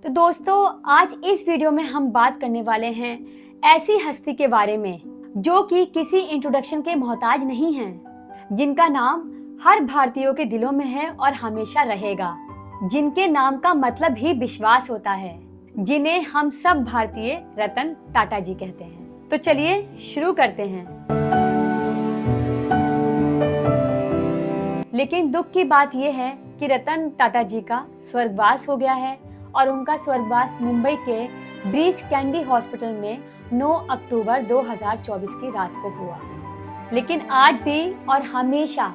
तो दोस्तों, आज इस वीडियो में हम बात करने वाले हैं ऐसी हस्ती के बारे में जो कि किसी इंट्रोडक्शन के मोहताज नहीं हैं, जिनका नाम हर भारतीयों के दिलों में है और हमेशा रहेगा, जिनके नाम का मतलब ही विश्वास होता है, जिन्हें हम सब भारतीय रतन टाटा जी कहते हैं। तो चलिए शुरू करते हैं। लेकिन दुख की बात यह है कि रतन टाटा जी का स्वर्गवास हो गया है और उनका स्वर्गवास मुंबई के ब्रीच कैंडी हॉस्पिटल में 9 अक्टूबर 2024 की रात को हुआ। लेकिन आज भी और हमेशा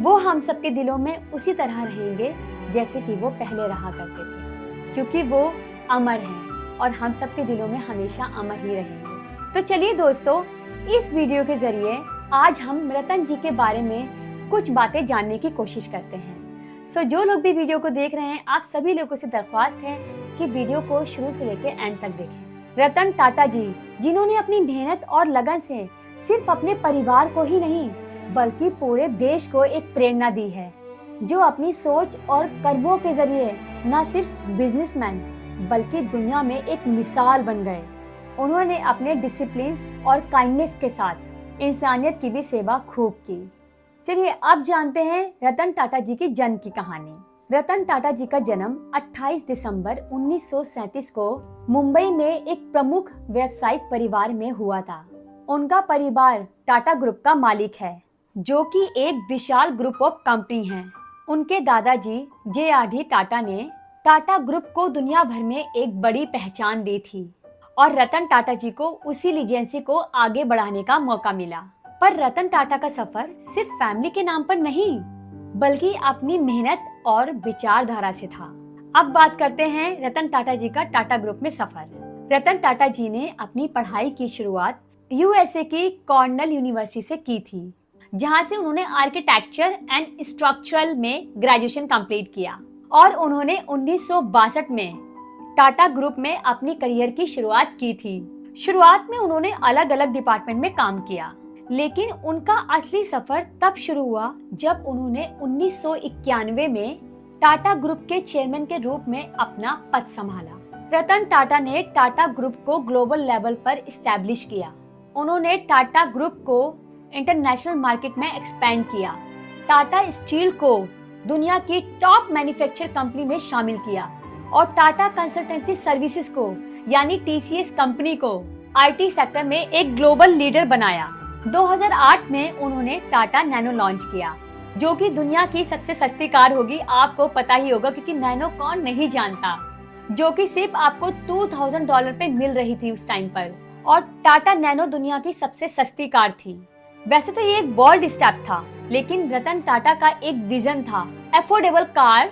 वो हम सबके दिलों में उसी तरह रहेंगे जैसे कि वो पहले रहा करते थे, क्योंकि वो अमर हैं और हम सबके दिलों में हमेशा अमर ही रहेंगे। तो चलिए दोस्तों, इस वीडियो के जरिए आज हम रतन जी के बारे में कुछ बातें जानने की कोशिश करते हैं। जो लोग भी वीडियो को देख रहे हैं, आप सभी लोगों से दरख्वास्त है कि वीडियो को शुरू से लेकर एंड तक देखें। रतन टाटा जी, जिन्होंने अपनी मेहनत और लगन से सिर्फ अपने परिवार को ही नहीं बल्कि पूरे देश को एक प्रेरणा दी है, जो अपनी सोच और कर्मों के जरिए न सिर्फ बिजनेसमैन बल्कि दुनिया में एक मिसाल बन गए। उन्होंने अपने डिसिप्लिन और काइंडनेस के साथ इंसानियत की भी सेवा खूब की। चलिए अब जानते हैं रतन टाटा जी की जन्म की कहानी। रतन टाटा जी का जन्म 28 दिसंबर 1937 को मुंबई में एक प्रमुख व्यावसायिक परिवार में हुआ था। उनका परिवार टाटा ग्रुप का मालिक है, जो कि एक विशाल ग्रुप ऑफ कंपनी है। उनके दादाजी JRD टाटा ने टाटा ग्रुप को दुनिया भर में एक बड़ी पहचान दी थी और रतन टाटा जी को उसी लीजेंसी को आगे बढ़ाने का मौका मिला। पर रतन टाटा का सफर सिर्फ फैमिली के नाम पर नहीं बल्कि अपनी मेहनत और विचारधारा से था। अब बात करते हैं रतन टाटा जी का टाटा ग्रुप में सफर। रतन टाटा जी ने अपनी पढ़ाई की शुरुआत USA की कॉर्नेल यूनिवर्सिटी से की थी, जहां से उन्होंने आर्किटेक्चर एंड स्ट्रक्चरल में ग्रेजुएशन कंप्लीट किया और उन्होंने 1962 में टाटा ग्रुप में अपनी करियर की शुरुआत की थी। शुरुआत में उन्होंने अलग अलग डिपार्टमेंट में काम किया, लेकिन उनका असली सफर तब शुरू हुआ जब उन्होंने 1991 में टाटा ग्रुप के चेयरमैन के रूप में अपना पद संभाला। रतन टाटा ने टाटा ग्रुप को ग्लोबल लेवल पर इस्टेब्लिश किया। उन्होंने टाटा ग्रुप को इंटरनेशनल मार्केट में एक्सपेंड किया, टाटा स्टील को दुनिया की टॉप मैन्युफैक्चर कंपनी में शामिल किया और टाटा कंसल्टेंसी सर्विसेज को यानी TCS कंपनी को IT सेक्टर में एक ग्लोबल लीडर बनाया। 2008 में उन्होंने टाटा नैनो लॉन्च किया, जो कि दुनिया की सबसे सस्ती कार होगी। आपको पता ही होगा, क्योंकि नैनो कौन नहीं जानता, जो कि सिर्फ आपको $2000 पे मिल रही थी उस टाइम पर। और टाटा नैनो दुनिया की सबसे सस्ती कार थी। वैसे तो ये एक बोल्ड स्टेप था, लेकिन रतन टाटा का एक विजन था, अफोर्डेबल कार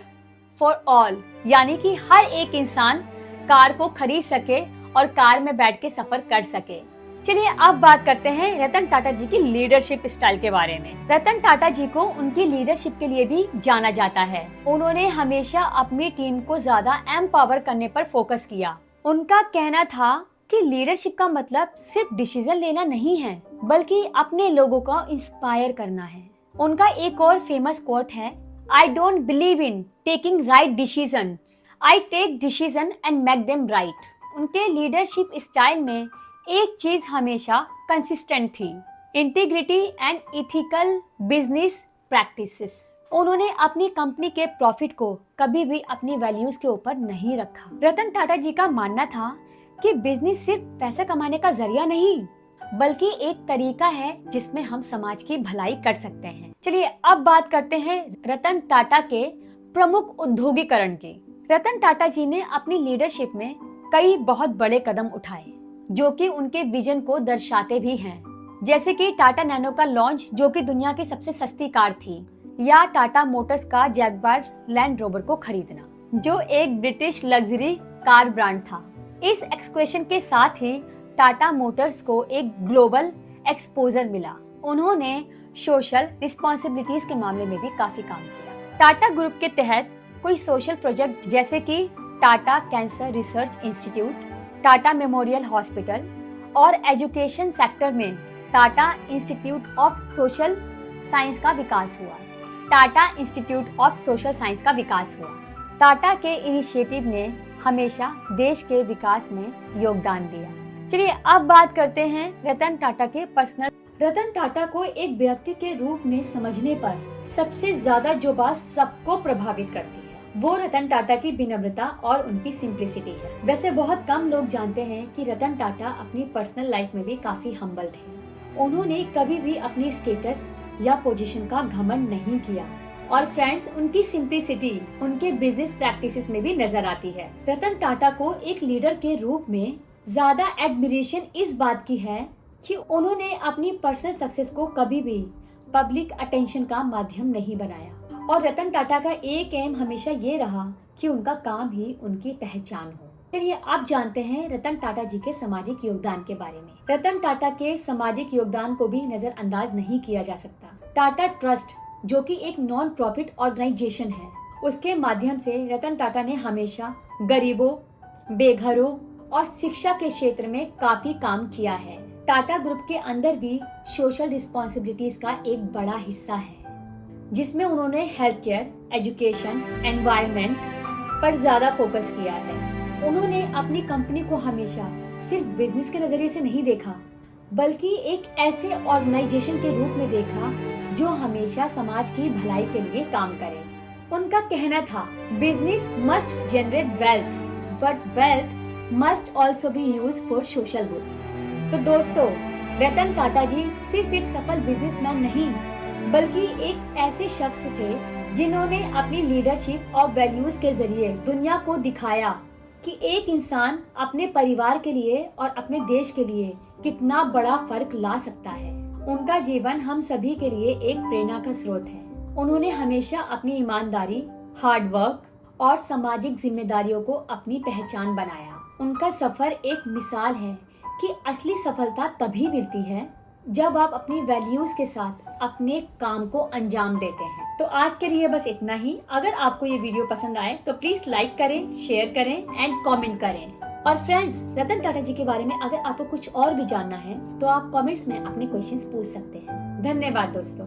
फॉर ऑल, यानी कि हर एक इंसान कार को खरीद सके और कार में बैठ के सफर कर सके। चलिए अब बात करते हैं रतन टाटा जी की लीडरशिप स्टाइल के बारे में। रतन टाटा जी को उनकी लीडरशिप के लिए भी जाना जाता है। उन्होंने हमेशा अपनी टीम को ज्यादा एम्पावर करने पर फोकस किया। उनका कहना था कि लीडरशिप का मतलब सिर्फ डिसीजन लेना नहीं है, बल्कि अपने लोगों को इंस्पायर करना है। उनका एक और फेमस कोट है, I don't believe in taking right decision, I take decision and make them right. उनके लीडरशिप स्टाइल में एक चीज हमेशा कंसिस्टेंट थी, integrity and ethical business practices. उन्होंने अपनी कंपनी के प्रॉफिट को कभी भी अपनी वैल्यूज के ऊपर नहीं रखा। रतन टाटा जी का मानना था कि बिजनेस सिर्फ पैसा कमाने का जरिया नहीं बल्कि एक तरीका है जिसमें हम समाज की भलाई कर सकते हैं। चलिए अब बात करते हैं रतन टाटा के प्रमुख उद्योगीकरण की। रतन टाटा जी ने अपनी लीडरशिप में कई बहुत बड़े कदम उठाए, जो कि उनके विजन को दर्शाते भी हैं, जैसे कि टाटा नैनो का लॉन्च, जो कि दुनिया की सबसे सस्ती कार थी, या टाटा मोटर्स का जैगवार लैंड रोवर को खरीदना, जो एक ब्रिटिश लग्जरी कार ब्रांड था। इस एक्सक्वेशन के साथ ही टाटा मोटर्स को एक ग्लोबल एक्सपोजर मिला। उन्होंने सोशल रिस्पॉन्सिबिलिटीज के मामले में भी काफी काम किया। टाटा ग्रुप के तहत कोई सोशल प्रोजेक्ट जैसे कि Tata cancer research institute, Tata memorial hospital और एजुकेशन सेक्टर में Tata institute of social science का विकास हुआ। Tata institute of social science का विकास हुआ। टाटा के इनिशिएटिव ने हमेशा देश के विकास में योगदान दिया। चलिए अब बात करते हैं रतन टाटा के पर्सनल। रतन टाटा को एक व्यक्ति के रूप में समझने पर सबसे ज्यादा जो बात सबको प्रभावित करती है वो रतन टाटा की विनम्रता और उनकी सिंप्लिसिटी है। वैसे बहुत कम लोग जानते हैं कि रतन टाटा अपनी पर्सनल लाइफ में भी काफी हम्बल थे। उन्होंने कभी भी अपनी स्टेटस या पोजीशन का घमंड नहीं किया और फ्रेंड्स, उनकी सिंप्लिसिटी उनके बिजनेस प्रैक्टिसेस में भी नजर आती है। रतन टाटा को एक लीडर के रूप में ज्यादा एडमिरेशन इस बात की है कि उन्होंने अपनी पर्सनल सक्सेस को कभी भी पब्लिक अटेंशन का माध्यम नहीं बनाया और रतन टाटा का एक एम हमेशा ये रहा कि उनका काम ही उनकी पहचान हो। चलिए अब जानते हैं रतन टाटा जी के सामाजिक योगदान के बारे में। रतन टाटा के सामाजिक योगदान को भी नजरअंदाज नहीं किया जा सकता। टाटा ट्रस्ट जो कि एक नॉन प्रॉफिट ऑर्गेनाइजेशन है, उसके माध्यम से रतन टाटा ने हमेशा गरीबों, बेघरों और शिक्षा के क्षेत्र में काफी काम किया है। टाटा ग्रुप के अंदर भी सोशल रिस्पॉन्सिबिलिटीज का एक बड़ा हिस्सा है, जिसमें उन्होंने हेल्थ केयर, एजुकेशन, एनवायरनमेंट पर ज्यादा फोकस किया है। उन्होंने अपनी कंपनी को हमेशा सिर्फ बिजनेस के नजरिए से नहीं देखा, बल्कि एक ऐसे ऑर्गेनाइजेशन के रूप में देखा जो हमेशा समाज की भलाई के लिए काम करे। उनका कहना था, business must generate wealth, but wealth must also be use for social goods. तो दोस्तों, रतन टाटा जी सिर्फ एक सफल बिजनेसमैन नहीं, बल्कि एक ऐसे शख्स थे जिन्होंने अपनी लीडरशिप और वैल्यूज के जरिए दुनिया को दिखाया कि एक इंसान अपने परिवार के लिए और अपने देश के लिए कितना बड़ा फर्क ला सकता है। उनका जीवन हम सभी के लिए एक प्रेरणा का स्रोत है। उन्होंने हमेशा अपनी ईमानदारी, हार्ड वर्क और सामाजिक जिम्मेदारियों को अपनी पहचान बनाया। उनका सफर एक मिसाल है कि असली सफलता तभी मिलती है जब आप अपनी वैल्यूज के साथ अपने काम को अंजाम देते हैं। तो आज के लिए बस इतना ही। अगर आपको ये वीडियो पसंद आए तो प्लीज लाइक करें, शेयर करें एंड कमेंट करें। और फ्रेंड्स, रतन टाटा जी के बारे में अगर आपको कुछ और भी जानना है तो आप कमेंट्स में अपने क्वेश्चंस पूछ सकते हैं। धन्यवाद दोस्तों।